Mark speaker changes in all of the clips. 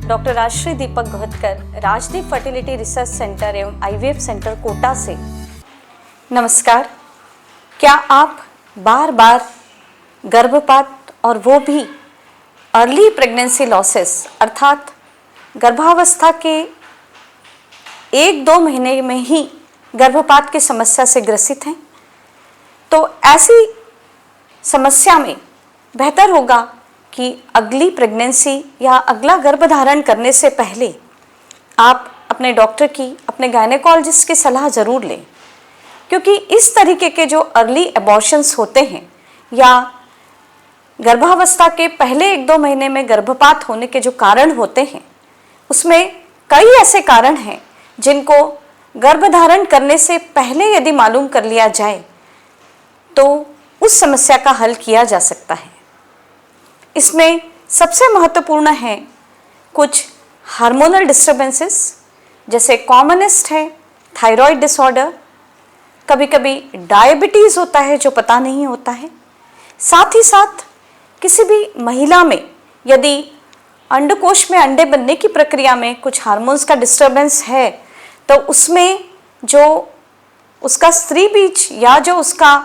Speaker 1: Doctor Rajshree दीपक घोतकर, Rajdeep fertility research centre एवं IVF centre Kota से। नमस्कार। क्या आप बार बार गर्भपात और वो भी अर्ली प्रेगनेंसी लॉसेस अर्थात गर्भावस्था के 1-2 महीने में ही गर्भपात की समस्या से ग्रसित हैं? तो ऐसी समस्या में बेहतर होगा कि अगली प्रेगनेंसी या अगला गर्भधारण करने से पहले आप अपने डॉक्टर की, अपने गायनेकोलॉजिस्ट की सलाह ज़रूर लें, क्योंकि इस तरीके के जो अर्ली एबॉर्शंस होते हैं या गर्भावस्था के पहले 1-2 महीने में गर्भपात होने के जो कारण होते हैं, उसमें कई ऐसे कारण हैं जिनको गर्भधारण करने से पहले यदि मालूम कर लिया जाए तो उस समस्या का हल किया जा सकता है। इसमें सबसे महत्वपूर्ण है कुछ हार्मोनल डिस्टर्बेंसेस, जैसे कॉमनेस्ट है थायराइड डिसऑर्डर, कभी कभी डायबिटीज़ होता है जो पता नहीं होता है। साथ ही साथ किसी भी महिला में यदि अंडकोश में अंडे बनने की प्रक्रिया में कुछ हार्मोन्स का डिस्टर्बेंस है तो उसमें जो उसका स्त्री बीज या जो उसका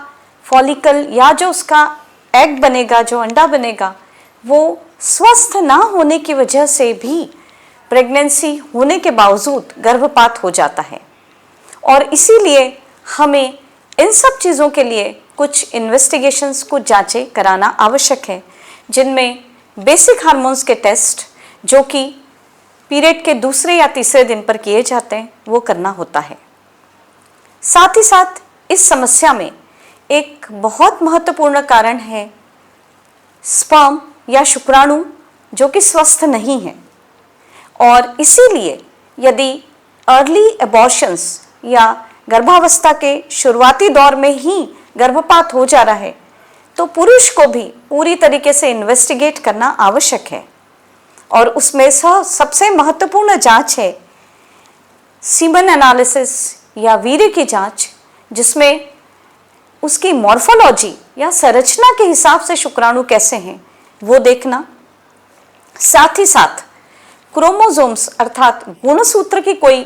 Speaker 1: फॉलिकल या जो उसका एग बनेगा, जो अंडा बनेगा, वो स्वस्थ ना होने की वजह से भी प्रेगनेंसी होने के बावजूद गर्भपात हो जाता है। और इसीलिए हमें इन सब चीज़ों के लिए कुछ इन्वेस्टिगेशंस, कुछ जांचें कराना आवश्यक है, जिनमें बेसिक हार्मोन्स के टेस्ट जो कि पीरियड के दूसरे या तीसरे दिन पर किए जाते हैं वो करना होता है। साथ ही साथ इस समस्या में एक बहुत महत्वपूर्ण कारण है स्पर्म या शुक्राणु जो कि स्वस्थ नहीं है। और इसीलिए यदि अर्ली एबॉर्शंस या गर्भावस्था के शुरुआती दौर में ही गर्भपात हो जा रहा है तो पुरुष को भी पूरी तरीके से इन्वेस्टिगेट करना आवश्यक है। और उसमें सबसे महत्वपूर्ण जांच है सीमन एनालिसिस या वीर्य की जांच, जिसमें उसकी मॉर्फोलॉजी या संरचना के हिसाब से शुक्राणु कैसे हैं वो देखना। साथ ही साथ क्रोमोसोम्स अर्थात गुणसूत्र की कोई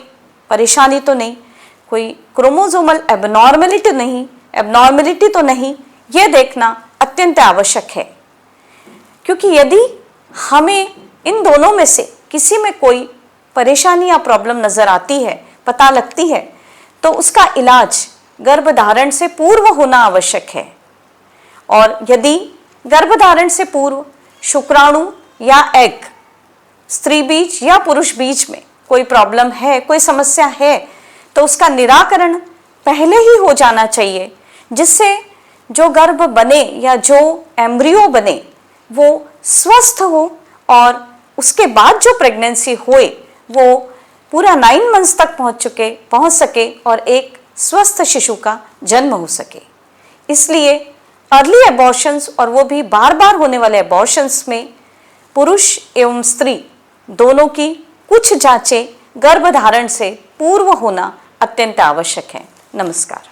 Speaker 1: परेशानी तो नहीं, कोई क्रोमोसोमल एबनॉर्मलिटी तो नहीं, ये देखना अत्यंत आवश्यक है। क्योंकि यदि हमें इन दोनों में से किसी में कोई परेशानी या प्रॉब्लम नज़र आती है, पता लगती है, तो उसका इलाज गर्भधारण से पूर्व होना आवश्यक है। और यदि गर्भधारण से पूर्व शुक्राणु या एग, स्त्री बीज या पुरुष बीज में कोई प्रॉब्लम है, कोई समस्या है, तो उसका निराकरण पहले ही हो जाना चाहिए, जिससे जो गर्भ बने या जो एम्ब्रियो बने वो स्वस्थ हो और उसके बाद जो प्रेगनेंसी होए वो पूरा 9 मंथ्स तक पहुंच सके और एक स्वस्थ शिशु का जन्म हो सके। इसलिए अर्ली एबॉर्शंस और वो भी बार बार होने वाले एबॉर्शंस में पुरुष एवं स्त्री दोनों की कुछ जांचें गर्भधारण से पूर्व होना अत्यंत आवश्यक है। नमस्कार।